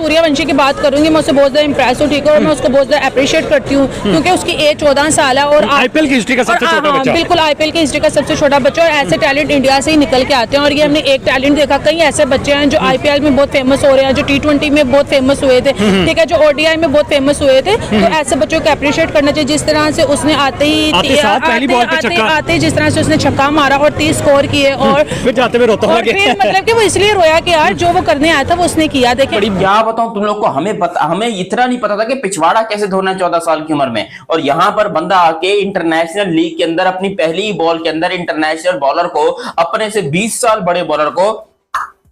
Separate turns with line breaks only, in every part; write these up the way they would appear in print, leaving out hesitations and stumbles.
सूर्यवंशी की बात करूंगी, मैं उससे बहुत ज्यादा इंप्रेस हूँ, ठीक है, और मैं उसको बहुत ज्यादा अप्रिशिएट करती हूँ क्योंकि उसकी एज 14 साल है और
आईपीएल की हिस्ट्री का सबसे छोटा बच्चा।
बिल्कुल आईपीएल की हिस्ट्री का सबसे छोटा बच्चा, और ऐसे टैलेंट इंडिया से ही निकल के आते हैं। और ये हमने एक टैलेंट देखा, कई ऐसे बच्चे हैं जो आईपीएल में बहुत फेमस हो रहे हैं, जो T20 में बहुत फेमस हुए थे, ठीक है, जो ओडीआई में बहुत फेमस हुए थे। तो ऐसे बच्चों को अप्रिशिएट करना चाहिए। जिस तरह से उसने आते ही जिस तरह से उसने छक्का मारा और 30 स्कोर किए, और
फिर जाते हुए रोता
और फिर मतलब कि वो इसलिए रोया कि यार जो वो करने आया था वो उसने किया। देखिए
क्या बताऊं तुम लोग को, हमें इतना नहीं पता था कि पिछवाड़ा कैसे धोना है 14 साल की उम्र में। और यहाँ पर बंदा आके इंटरनेशनल लीग के अंदर अपनी पहली बॉल के अंदर इंटरनेशनल बॉलर को, अपने से 20 साल बड़े बॉलर को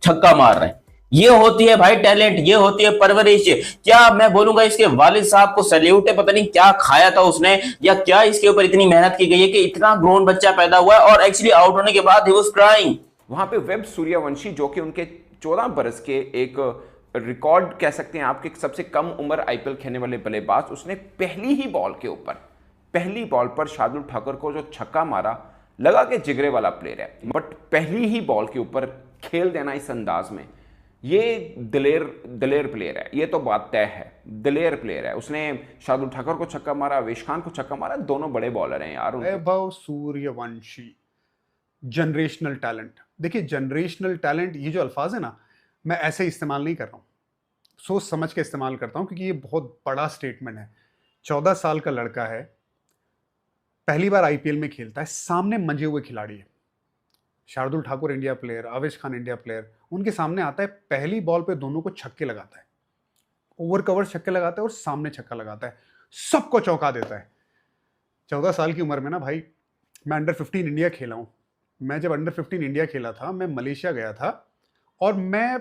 छक्का मार रहे हैं। ये होती है भाई टैलेंट, ये होती है परवरिश। क्या मैं बोलूंगा, इसके वालिद साहब को सैल्यूट है, पता नहीं क्या खाया था उसने या क्या इसके ऊपर इतनी मेहनत की गई है कि इतना ग्रोन बच्चा पैदा हुआ है। और एक्चुअली आउट होने के बाद ही वाज क्राइंग।
वहां पे वेब सूर्यवंशी, जो कि उनके 14 बरस के एक रिकॉर्ड कह सकते हैं आपके सबसे कम उम्र आईपीएल खेलने वाले बल्लेबाज, उसने पहली ही बॉल के ऊपर, पहली बॉल पर शार्दुल ठाकुर को जो छक्का मारा, लगा कि जिगरे वाला प्लेयर है, बट पहली ही बॉल के ऊपर खेल देना इस अंदाज में, ये दिलेर प्लेयर है। ये तो बात तय है, दिलेर प्लेयर है। उसने शार्दुल ठाकुर को छक्का मारा, अवेश खान को छक्का मारा, दोनों बड़े बॉलर हैं यार।
Vaibhav Suryavanshi generational talent. देखिए जनरेशनल टैलेंट, ये जो अल्फाज है ना, मैं ऐसे इस्तेमाल नहीं कर रहा हूँ, सोच समझ के इस्तेमाल करता हूँ, क्योंकि ये बहुत बड़ा स्टेटमेंट है। 14 साल का लड़का है, पहली बार आईपीएल में खेलता है, सामने मंजे हुए खिलाड़ी है, Shardul Thakur India player, Avesh Khan India player, उनके सामने आता है, पहली बॉल पे दोनों को छक्के लगाता है, ओवर कवर छक्के लगाता है और सामने छक्का लगाता है, सबको चौंका देता है। 14 साल की उम्र में ना भाई, मैं अंडर 15 इंडिया खेला हूँ। मैं जब अंडर 15 इंडिया खेला था, मैं मलेशिया गया था और मैं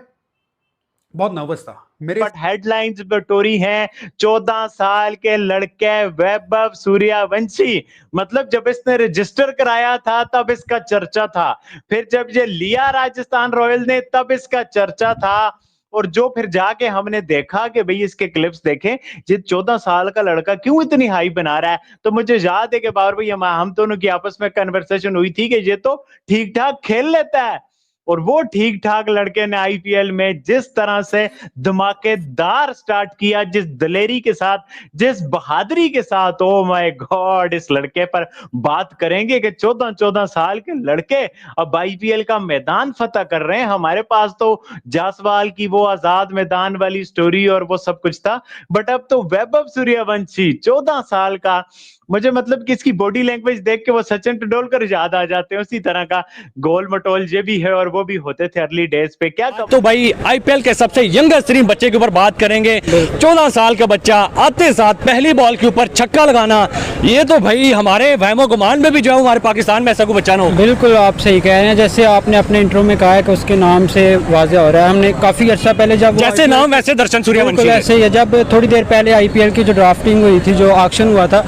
बहुत नर्वस था। मेरे
बट हेडलाइंस बटोरी हैं 14 साल के लड़के वैभव सूर्यवंशी। मतलब जब इसने रजिस्टर कराया था तब इसका चर्चा था, फिर जब ये लिया राजस्थान रॉयल ने तब इसका चर्चा था, और जो फिर जाके हमने देखा कि भाई इसके क्लिप्स देखें, ये 14 साल का लड़का क्यों इतनी हाई बना रहा है। तो मुझे याद है कि बार भाई हम दोनों की आपस में कन्वर्सेशन हुई थी कि ये तो ठीक ठाक खेल लेता है, और वो ठीक ठाक लड़के ने आईपीएल में जिस तरह से धमाकेदार स्टार्ट किया, जिस दलेरी के साथ, जिस बहादुरी के साथ, ओ माय गॉड, इस लड़के पर बात करेंगे कि 14 साल के लड़के अब आईपीएल का मैदान फतह कर रहे हैं। हमारे पास तो जायसवाल की वो आजाद मैदान वाली स्टोरी और वो सब कुछ था, बट अब तो वैभव सूर्यवंशी 14 साल का, मुझे मतलब कि इसकी बॉडी लैंग्वेज देख के वो सचिन तेंदुलकर याद आ जाते हैं, उसी तरह का गोल मटोल ये भी है और वो भी होते थे अर्ली डेज पे। क्या
तो भाई आईपीएल के सबसे यंगेस्ट तरीन बच्चे के ऊपर बात करेंगे। 14 साल का बच्चा आते साथ पहली बॉल के ऊपर छक्का लगाना, ये तो भाई हमारे वहमो गुमान में भी जो है हमारे पाकिस्तान में ऐसा कोई बच्चा ना हो।
बिल्कुल आप सही कह रहे हैं, जैसे आपने अपने इंट्रो में कहा है कि उसके नाम से वाज़ेह हो रहा है। हमने काफी अर्सा पहले जब
जैसे नाम वैसे दर्शन सूर्यवंशी,
ऐसे ही जब थोड़ी देर पहले आईपीएल की जो ड्राफ्टिंग हुई थी, जो ऑक्शन हुआ था,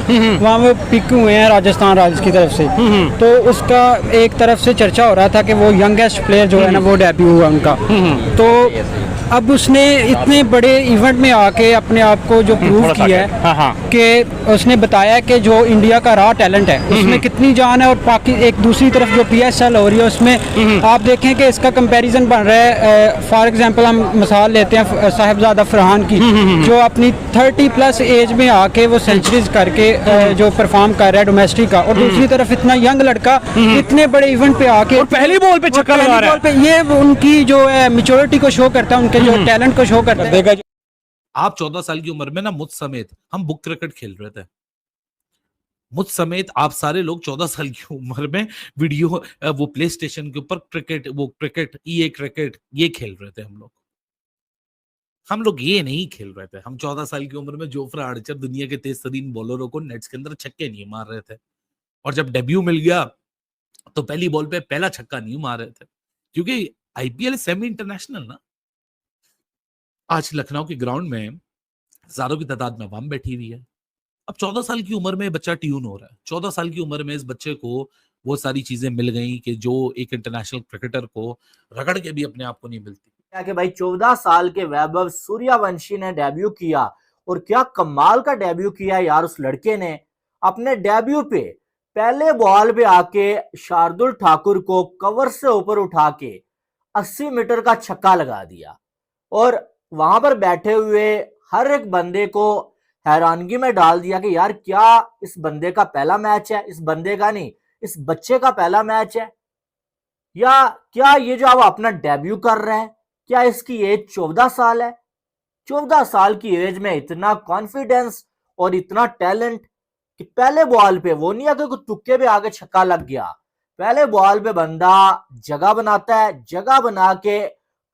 वहाँ वो पिक हुए हैं राजस्थान रॉयल्स की तरफ से, तो उसका एक तरफ से चर्चा हो रहा था कि वो यंगेस्ट प्लेयर जो है ना वो डेब्यू हुआ उनका। तो अब उसने इतने बड़े इवेंट में आके अपने आप को जो प्रूव किया है कि उसने बताया कि जो इंडिया का रॉ टैलेंट है उसमें कितनी जान है, और एक दूसरी तरफ जो पीएसएल हो रही है उसमें आप देखें कि इसका कंपैरिजन बन रहा है। फॉर एग्जांपल हम मिसाल लेते हैं साहिबजादा फरहान की, जो अपनी 30+ एज में आके वो सेंचुरीज करके जो परफॉर्म कर रहा है डोमेस्टिक का, और दूसरी तरफ इतना यंग लड़का इतने बड़े इवेंट पे आके
और पहली बॉल पे छक्का लगा रहा है।
ये उनकी जो है मैच्योरिटी को शो करता है, उनके जो टैलेंट को शो करता है।
आप 14 साल की उम्र में ना मुझ समेत हम बुक क्रिकेट खेल रहे थे, मुझ समेत आप सारे लोग 14 साल की उम्र में वीडियो वो प्ले स्टेशन के ऊपर क्रिकेट EA क्रिकेट ये खेल रहे थे। हम लोग ये नहीं खेल रहे थे। हम 14 साल की उम्र में जोफ्रा आर्चर दुनिया के तेज तरीन बॉलरों को नेट्स के अंदर छक्के नहीं मार रहे थे, और जब डेब्यू मिल गया तो पहली बॉल पे पहला छक्का नहीं मार रहे थे, क्योंकि आईपीएल सेमी इंटरनेशनल ना। आज लखनऊ के ग्राउंड में हजारों की तादाद में आवाम बैठी हुई है। अब 14 साल की उम्र में बच्चा ट्यून हो रहा है। 14 साल की उम्र में इस बच्चे को वो सारी चीजें मिल गई कि जो एक इंटरनेशनल क्रिकेटर को रगड़ के भी अपने आप को नहीं मिलती।
क्या कि भाई 14 साल के वैभव सूर्यवंशी ने डेब्यू किया, और क्या कमाल का डेब्यू किया यार। उस लड़के ने अपने डेब्यू पे पहले बॉल पे आके शार्दुल ठाकुर को कवर से ऊपर उठा के 80 मीटर का छक्का लगा दिया, और वहां पर बैठे हुए हर एक बंदे को हैरानगी में डाल दिया कि यार क्या इस बंदे का पहला मैच है, इस बंदे का नहीं, इस बच्चे का पहला मैच है, या क्या ये जो अब अपना डेब्यू कर रहा है, क्या इसकी एज 14 साल है? 14 साल की एज में इतना कॉन्फिडेंस और इतना टैलेंट कि पहले बॉल पे वो नहीं है कि तुक्के पे आगे छक्का लग गया, पहले बॉल पे बंदा जगह बनाता है, जगह बना के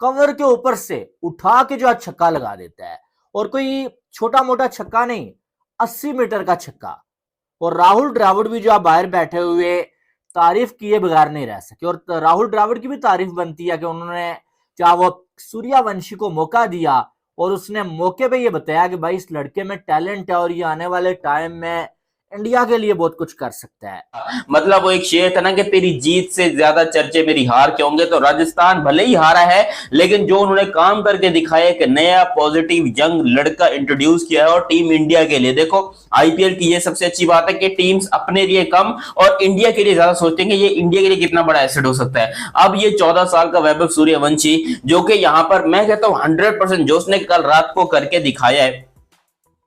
कवर के ऊपर से उठा के जो छक्का लगा देता है, और कोई छोटा मोटा छक्का नहीं, 80 मीटर का छक्का। और राहुल द्रविड़ भी जो आप बाहर बैठे हुए तारीफ किए बगैर नहीं रह सके, और राहुल द्रविड़ की भी तारीफ बनती है कि उन्होंने जब वो सूर्यवंशी को मौका दिया और उसने मौके पे ये बताया कि भाई इस लड़के में टैलेंट है और ये आने वाले टाइम में इंडिया के लिए बहुत कुछ कर सकता है।
मतलब वो एक शेर था ना कि तेरी जीत से ज्यादा चर्चे मेरी हार के होंगे। तो राजस्थान भले ही हारा है, लेकिन जो उन्होंने काम करके दिखाया कि नया पॉजिटिव यंग लड़का इंट्रोड्यूस किया है और टीम इंडिया के लिए, देखो आईपीएल की ये सबसे अच्छी बात है कि टीम्स अपने लिए कम और इंडिया के लिए ज्यादा सोचते हैं कि ये इंडिया के लिए कितना बड़ा एसेट हो सकता है। अब ये 14 साल का वैभव सूर्यवंशी जो कि यहां पर मैं कहता हूं 100% जो उसने कल रात को करके दिखाया है,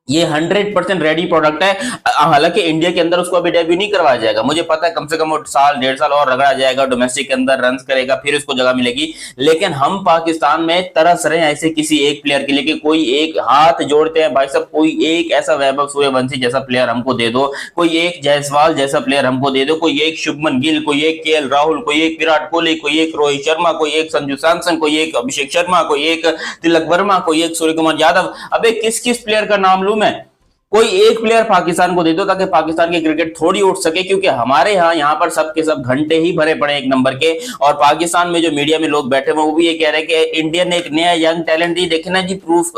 ये 100% रेडी प्रोडक्ट है। हालांकि इंडिया के अंदर उसको अभी डेब्यू नहीं करवाया जाएगा, मुझे पता है कम से कम वो साल 1.5 साल और रगड़ा जाएगा, डोमेस्टिक के अंदर रन करेगा, फिर उसको जगह मिलेगी। लेकिन हम पाकिस्तान में तरस रहे हैं ऐसे किसी एक प्लेयर के लिए कि कोई एक हाथ जोड़ते हैं भाई साहब, कोई एक ऐसा वैभव सूर्यवंशी जैसा प्लेयर हमको दे दो, कोई एक जायसवाल जैसा प्लेयर हमको दे दो, कोई एक शुभमन गिल, कोई एक केएल राहुल, कोई एक विराट कोहली, कोई एक रोहित शर्मा, कोई एक संजू सैमसन, कोई एक अभिषेक शर्मा, कोई एक तिलक वर्मा, कोई एक सूर्य कुमार यादव। अबे किस किस प्लेयर का नाम लूं मैं? कोई एक प्लेयर पाकिस्तान को दे दो ताकि पाकिस्तान की क्रिकेट थोड़ी उठ सके, क्योंकि हमारे यहाँ पर सब के सब घंटे ही भरे पड़े एक नंबर के। और पाकिस्तान में जो मीडिया में लोग बैठे हुए वो भी ये कह रहे हैं कि इंडिया ने एक नया यंग टैलेंट ही देखे ना जी, प्रूफ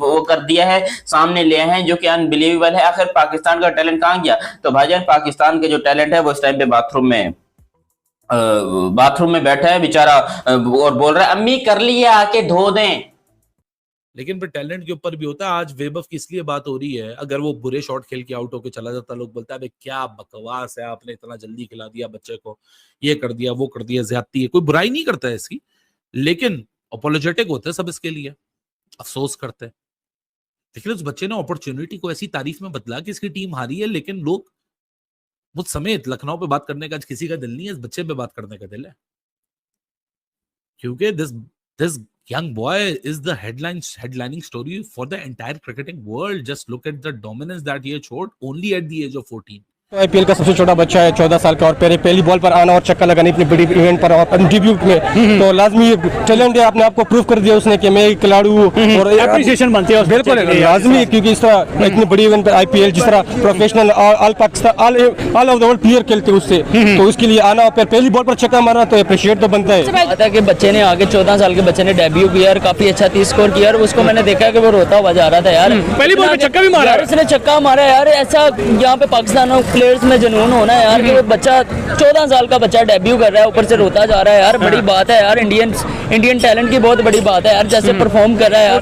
वो कर दिया है, सामने ले हैं, जो कि अनबिलीवेबल है। आखिर पाकिस्तान का टैलेंट कहाँ गया? तो भाईजान पाकिस्तान के जो टैलेंट है वो इस टाइम पे बाथरूम में बैठा है बेचारा और बोल रहा है अम्मी कर लिए आके धो दें।
लेकिन फिर टैलेंट के ऊपर भी होता है। आज वैभव की इसलिए बात हो रही है, अगर वो बुरे शॉट खेल के आउट होकर चला जाता, लोग बोलता है क्या बकवास है, आपने इतना जल्दी खिला दिया बच्चे को, ये कर दिया वो कर दिया, ज्यादती है। कोई बुराई नहीं करता है इसकी, लेकिन अपोलोजेटिक होते हैं सब इसके लिए, अफसोस करते हैं। लेकिन उस बच्चे ने अपॉर्चुनिटी को ऐसी तारीफ में बदला कि इसकी टीम हारी है, लेकिन लोग मुझ समेत लखनऊ पे बात करने का किसी का दिल नहीं है, इस बच्चे पे बात करने का दिल है, क्योंकि this young boy is the headlining story for the entire cricketing world. Just look at the dominance that he showed only at the age of 14.
IPL का सबसे छोटा बच्चा है, 14 साल का, और पहली बॉल पर आना और छक्का लगाना इतनी बड़ी इवेंट पर और डेब्यू में, तो लाजमी टैलेंट है, अपने आप को प्रूव कर दिया उसने कि मैं एक खिलाड़ी हूँ और
एप्रिसिएशन बनती है
बिल्कुल लाजमी है, क्योंकि इस तरह इतनी बड़ी इवेंट पर आईपीएल जिस तरह professional all Pakistan all over the world player खेलते हैं उससे, तो उसके लिए आना और पहली बॉल पर छक्का मारना तो अप्रिशिएट तो बनता है।
बात है कि बच्चे ने आगे 14 साल के बच्चे ने डेब्यू किया और काफी अच्छा 30 स्कोर किया, और उसको मैंने देखा कि वो रोता हुआ जा रहा था यार,
पहली बॉल पे छक्का भी मारा,
उसने छक्का मारा यार। ऐसा यहाँ पे पाकिस्तान प्लेयर्स में जुनून होना है यार कि वो बच्चा 14 साल का बच्चा डेब्यू कर रहा है, ऊपर से रोता जा रहा है यार, बड़ी बात है यार। इंडियन टैलेंट की बहुत बड़ी बात है यार, जैसे परफॉर्म कर रहा है यार।